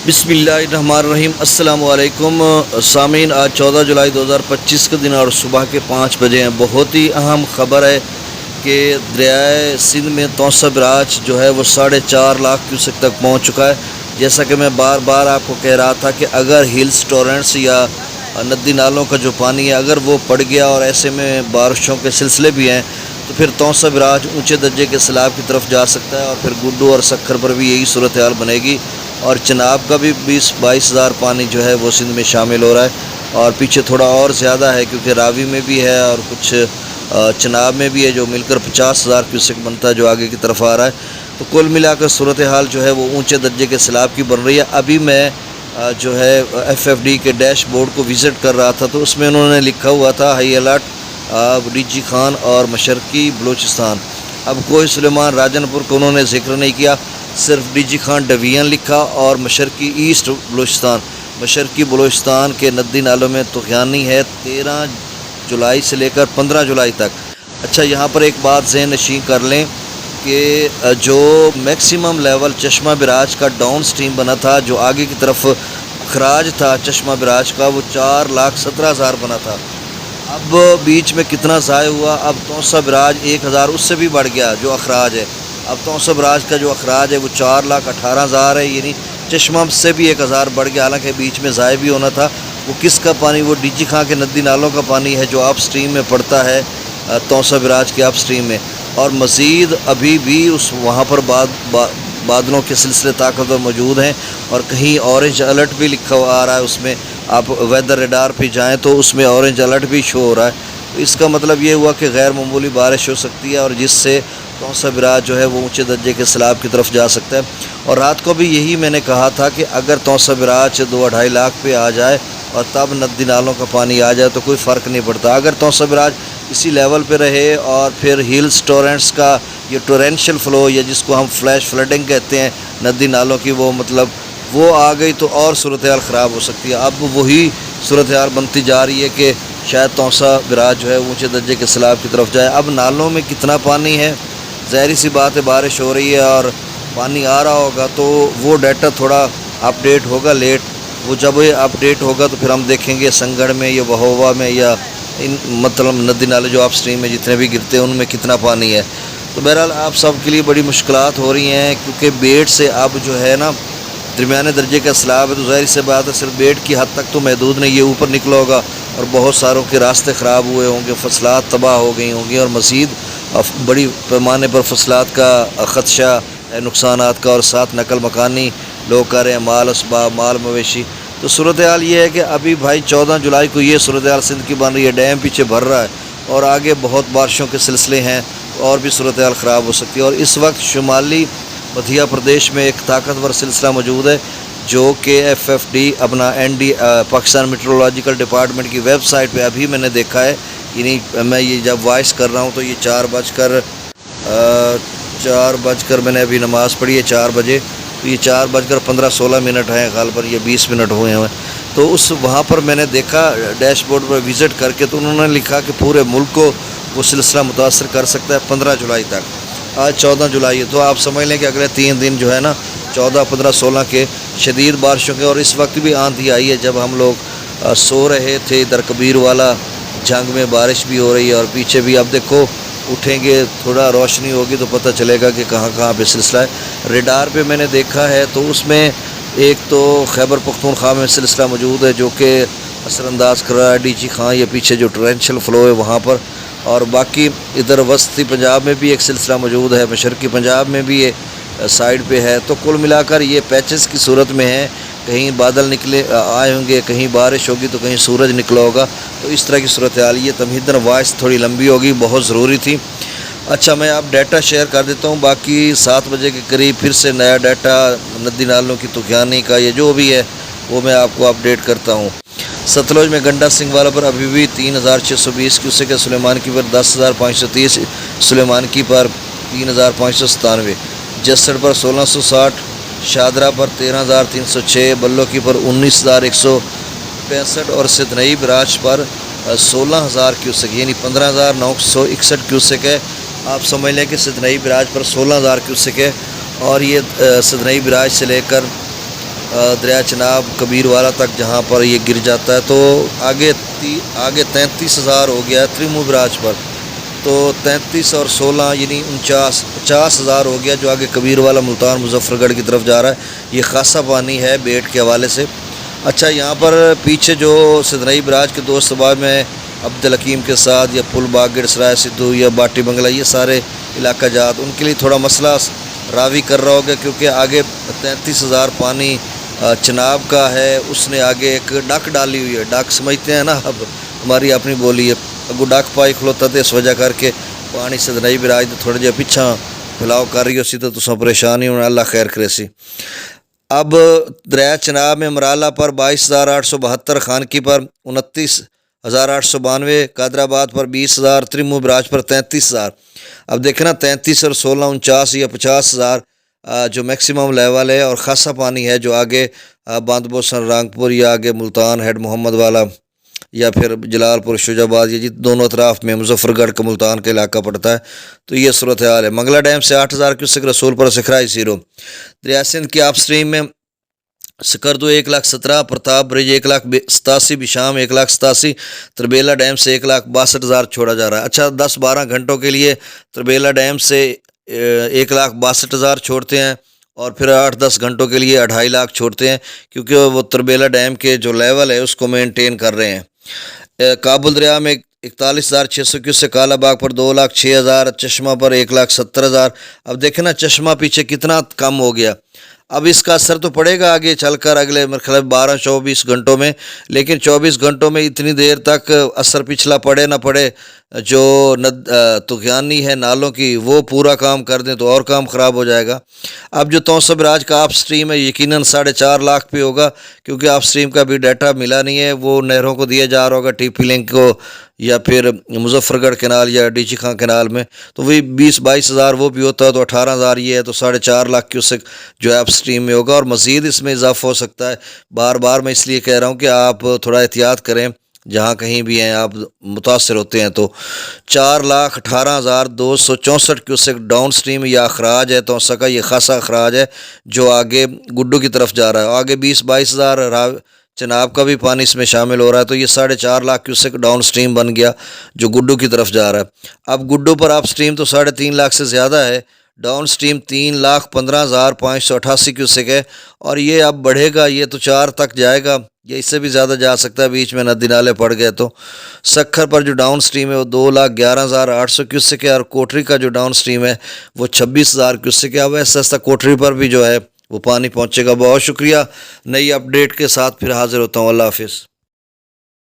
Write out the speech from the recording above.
بسم اللہ الرحمن الرحیم۔ السلام علیکم سامعین، آج 14 جولائی 2025 کا دن اور صبح کے 5 بجے ہیں۔ بہت ہی اہم خبر ہے کہ دریائے سندھ میں توسیع براج جو ہے وہ 4.5 لاکھ کیوسک تک پہنچ چکا ہے۔ جیسا کہ میں بار بار آپ کو کہہ رہا تھا کہ اگر ہلز ٹورنٹس یا ندی نالوں کا جو پانی ہے اگر وہ پڑ گیا اور ایسے میں بارشوں کے سلسلے بھی ہیں تو پھر توسیع براج اونچے درجے کے سیلاب کی طرف جا سکتا ہے اور پھر گڈو اور سکھر پر بھی یہی صورتحال بنے گی، اور چناب کا بھی 20-22 ہزار پانی جو ہے وہ سندھ میں شامل ہو رہا ہے، اور پیچھے تھوڑا اور زیادہ ہے کیونکہ راوی میں بھی ہے اور کچھ چناب میں بھی ہے، جو مل کر 50 ہزار کیوسک بنتا ہے جو آگے کی طرف آ رہا ہے۔ تو کل ملا کر صورتحال جو ہے وہ اونچے درجے کے سیلاب کی بن رہی ہے۔ ابھی میں جو ہے ایف ایف ڈی کے ڈیش بورڈ کو وزٹ کر رہا تھا تو اس میں انہوں نے لکھا ہوا تھا high alert D G Khan اور مشرقی بلوچستان۔ اب کوئی سلیمان راجن پور کو انہوں نے ذکر نہیں کیا، صرف ڈی جی خان ڈویژن لکھا اور مشرقی ایسٹ بلوچستان۔ مشرقی بلوچستان کے ندی نالوں میں طغیانی ہے 13 جولائی سے لے کر 15 جولائی تک۔ اچھا، یہاں پر ایک بات ذہن نشین کر لیں کہ جو میکسیمم لیول چشمہ براج کا ڈاؤن سٹریم بنا تھا، جو آگے کی طرف اخراج تھا چشمہ براج کا، وہ 4,17,000 بنا تھا۔ اب بیچ میں کتنا ضائع ہوا؟ اب توسیع براج 1,000 اس سے بھی بڑھ گیا جو اخراج ہے۔ اب توسیع براج کا جو اخراج ہے وہ 4,18,000 ہے، یعنی چشمہ سے بھی 1,000 بڑھ گیا، حالانکہ بیچ میں ضائع بھی ہونا تھا۔ وہ کس کا پانی؟ وہ ڈی جی خان کے ندی نالوں کا پانی ہے جو اپ سٹریم میں پڑتا ہے توسیع براج کے اپ سٹریم میں، اور مزید ابھی بھی وہاں پر بادلوں کے سلسلے طاقتور موجود ہیں، اور کہیں اورنج الرٹ بھی لکھا آ رہا ہے۔ اس میں آپ ویدر ریڈار پہ جائیں تو اس میں اورنج الرٹ بھی شو ہو رہا ہے۔ تو اس کا مطلب یہ ہوا کہ غیر معمولی بارش ہو سکتی ہے، اور جس سے توسیع براج جو ہے وہ اونچے درجے کے سیلاب کی طرف جا سکتا ہے۔ اور رات کو بھی یہی میں نے کہا تھا کہ اگر توسیع براج 2-2.5 لاکھ پہ آ جائے اور تب ندی نالوں کا پانی آ جائے تو کوئی فرق نہیں پڑتا۔ اگر توسیع براج اسی لیول پہ رہے اور پھر ہلز ٹورنٹس کا یہ ٹورینشل فلو یا جس کو ہم فلیش فلڈنگ کہتے ہیں ندی نالوں کی، وہ آ گئی تو اور صورتحال خراب ہو سکتی ہے۔ اب وہی صورتحال بنتی جا رہی ہے کہ شاید توسیع براج جو ہے اونچے درجے کے سیلاب کی طرف جائے۔ اب نالوں میں کتنا پانی ہے، ظاہری سی بات ہے بارش ہو رہی ہے اور پانی آ رہا ہوگا تو وہ ڈیٹا تھوڑا اپڈیٹ ہوگا لیٹ۔ وہ جب یہ اپڈیٹ ہوگا تو پھر ہم دیکھیں گے سنگڑ میں یا بہوا میں یا ندی نالے جو اپ سٹریم میں جتنے بھی گرتے ہیں ان میں کتنا پانی ہے۔ تو بہرحال آپ سب کے لیے بڑی مشکلات ہو رہی ہیں، کیونکہ بیٹ سے اب جو ہے نا درمیانے درجے کا سیلاب ہے، تو ظاہر سی بات ہے صرف بیٹ کی حد تک تو محدود نہیں، یہ اوپر نکلا ہوگا اور بہت ساروں کے راستے خراب ہوئے ہوں گے، فصلات تباہ ہو گئی ہوں گی، اور مزید بڑی پیمانے پر فصلات کا خدشہ ہے، نقصانات کا، اور ساتھ نقل مکانی لوگ کر رہے ہیں، مال اسباب، مال مویشی۔ تو صورتحال یہ ہے کہ ابھی بھائی 14 جولائی کو یہ صورتحال سندھ کی بن رہی ہے، ڈیم پیچھے بھر رہا ہے اور آگے بہت بارشوں کے سلسلے ہیں اور بھی صورتحال خراب ہو سکتی ہے۔ اور اس وقت شمالی مدھیہ پردیش میں ایک طاقتور سلسلہ موجود ہے جو کہ ایف ایف ڈی اپنا پاکستان میٹرولوجیکل ڈپارٹمنٹ کی ویب سائٹ پہ ابھی میں نے دیکھا ہے، یعنی میں یہ جب وائس کر رہا ہوں تو یہ 4 میں نے ابھی نماز پڑھی ہے 4 بجے، تو یہ 4:15-16 ہیں، غالباً یہ 20 منٹ ہوئے ہیں۔ تو وہاں پر میں نے دیکھا ڈیش بورڈ پر وزٹ کر کے، تو انہوں نے لکھا کہ پورے ملک کو وہ سلسلہ متاثر کر سکتا ہے 15 جولائی تک۔ آج 14 جولائی ہے، تو آپ سمجھ لیں کہ اگلے 3 دن جو ہے نا 14، 15، 16 کے شدید بارشوں کے، اور اس وقت بھی آندھی آئی ہے جب ہم لوگ سو رہے تھے ادھر کبیر والا جنگ میں، بارش بھی ہو رہی ہے اور پیچھے بھی اب دیکھو اٹھیں گے تھوڑا روشنی ہوگی تو پتہ چلے گا کہ کہاں کہاں پہ سلسلہ ہے۔ ریڈار پہ میں نے دیکھا ہے تو اس میں ایک تو خیبر پختونخوا میں سلسلہ موجود ہے جو کہ اثر انداز کر رہا ہے ڈی جی خان، یہ پیچھے جو ٹورینشل فلو ہے وہاں پر، اور باقی ادھر وسطی پنجاب میں بھی ایک سلسلہ موجود ہے، مشرقی پنجاب میں بھی یہ سائڈ پہ ہے۔ تو کل ملا کر یہ پیچز کی صورت میں ہے، کہیں بادل آئے ہوں گے، کہیں بارش ہوگی تو کہیں سورج نکلا ہوگا، تو اس طرح کی صورتحال یہ تمہیدن وائس تھوڑی لمبی ہوگی، بہت ضروری تھی۔ اچھا، میں اب ڈیٹا شیئر کر دیتا ہوں، باقی 7 بجے کے قریب پھر سے نیا ڈیٹا ندی نالوں کی طغیانی کا یہ جو بھی ہے وہ میں آپ کو اپڈیٹ کرتا ہوں۔ ستلج میں گنڈا سنگھ والا پر ابھی بھی 3,620 کیوسک ہے، سلیمان کی پر 10,530، سلیمان کی پر 3,597، جسڑ پر 1,660، شادرہ پر 13,306، بلو کی پر 19,165، اور سدنئی براج پر 16,000 کیوسک یعنی 15,961 کیوسک ہے۔ آپ سمجھ لیں کہ سدنئی براج پر 16,000 کیوسک ہے، اور یہ سدنئی براج سے لے کر دریا چناب کبیر والا تک جہاں پر یہ گر جاتا ہے، تو آگے 33,000 ہو گیا ہے تریمو براج پر، تو 33 اور 16 یعنی 50,000 ہو گیا جو آگے کبیر والا ملتان مظفر گڑھ کی طرف جا رہا ہے۔ یہ خاصا پانی ہے بیٹ کے حوالے سے۔ اچھا، یہاں پر پیچھے جو سدنئی براج کے دوست احباب میں عبدالحکیم کے ساتھ یا پل باغ گڑ سرائے سدھو یا باٹی بنگلہ، یہ سارے علاقہ جات، ان کے لیے تھوڑا مسئلہ راوی کر رہا ہوگا، کیونکہ آگے 33,000 پانی چناب کا ہے۔ اس نے آگے ایک ڈاک ڈالی ہوئی ہے، ڈاک سمجھتے ہیں نا، اب ہماری اپنی بولی ہے، اگو ڈاک پائی کھلوتا تھے، اس وجہ کر کے پانی سدنئی براج تھوڑا جہا پیچھا پھیلاؤ کر رہی ہو سی، تو تساں پریشانی ہونا، اللہ خیر کرے سی۔ اب دریا چناب میں مرالہ پر 22,872، خانکی پر 29,892، قادر آباد پر 20,000، تریمو براج پر 33,000۔ اب دیکھنا 33 اور 16 49 یا 50,000 جو میکسیمم لیول ہے، اور خاصا پانی ہے جو آگے باندھ بوسن رانگپور یا آگے ملتان ہیڈ محمد والا یا پھر جلال پور شجاع آباد، یہ دونوں اطراف میں مظفر گڑھ کا ملتان کا علاقہ پڑتا ہے، تو یہ صورتحال ہے۔ منگلہ ڈیم سے 8,000 کیوسک، رسول پر سکھرائی زیرو۔ دریا سندھ کی آپ سٹریم میں سکردو 1,17,000، پرتاپ برج 1,87,000، بشام 1,87,000، تربیلا ڈیم سے 1,62,000 چھوڑا جا رہا ہے۔ اچھا، 10-12 گھنٹوں کے لیے تربیلا ڈیم سے 1,62,000 چھوڑتے ہیں، اور پھر 8-10 گھنٹوں کے لیے 2,50,000 چھوڑتے ہیں، کیونکہ وہ تربیلا ڈیم کے جو لیول ہے اس کو مینٹین کر رہے ہیں۔ کابل دریا میں 41,600 کیوسک، کالا باغ پر 2,06,000، چشمہ پر 1,70,000۔ اب دیکھیں نا چشمہ پیچھے کتنا کم ہو گیا۔ اب اس کا اثر تو پڑے گا آگے چل کر اگلے مرحلے 12-24 گھنٹوں میں، لیکن 24 گھنٹوں میں اتنی دیر تک اثر پچھلا پڑے نہ پڑے، جو طغیانی ہے نالوں کی وہ پورا کام کر دیں تو اور کام خراب ہو جائے گا۔ اب جو توسہ براج کا آپ سٹریم ہے یقیناً 4.5 لاکھ پہ ہوگا، کیونکہ آپ سٹریم کا بھی ڈیٹا ملا نہیں ہے، وہ نہروں کو دیا جا رہا ہوگا، ٹی پی لنک کو یا پھر مظفر گڑھ کینال یا ڈی جی خان کینال میں، تو وہی 20-22 ہزار وہ بھی ہوتا ہے، تو 18,000 یہ ہے، تو 4.5 لاکھ کیوسک جو ہے آپ سٹریم میں ہوگا، اور مزید اس میں اضافہ ہو سکتا ہے۔ بار بار میں اس لیے کہہ رہا ہوں کہ آپ تھوڑا احتیاط کریں، جہاں کہیں بھی ہیں آپ متاثر ہوتے ہیں۔ تو 4,18,264 کیوسک ڈاؤن سٹریم یا اخراج ہے توسہ کا، یہ خاصا اخراج ہے جو آگے گڈو کی طرف جا رہا ہے۔ آگے 20-22 ہزار چناب کا بھی پانی اس میں شامل ہو رہا ہے، تو یہ 4.5 لاکھ کیوسک ڈاؤن سٹریم بن گیا جو گڈو کی طرف جا رہا ہے۔ اب گڈو پر آپ سٹریم تو 3.5 لاکھ سے زیادہ ہے، ڈاؤن سٹریم 3,15,588 کیوسک ہے، اور یہ اب بڑھے گا، یہ تو 4 تک جائے گا، یہ اس سے بھی زیادہ جا سکتا ہے، بیچ میں ندی نالے پڑ گئے تو۔ سکھر پر جو ڈاؤن سٹریم ہے وہ 2,11,800 کیوسک ہے، اور کوٹری کا جو ڈاؤن سٹریم ہے وہ 26,000 کیوسک ہے۔ اب ایسا ایسا کوٹری پر بھی جو ہے وہ پانی پہنچے گا۔ بہت شکریہ، نئی اپڈیٹ کے ساتھ پھر حاضر ہوتا ہوں، اللہ حافظ۔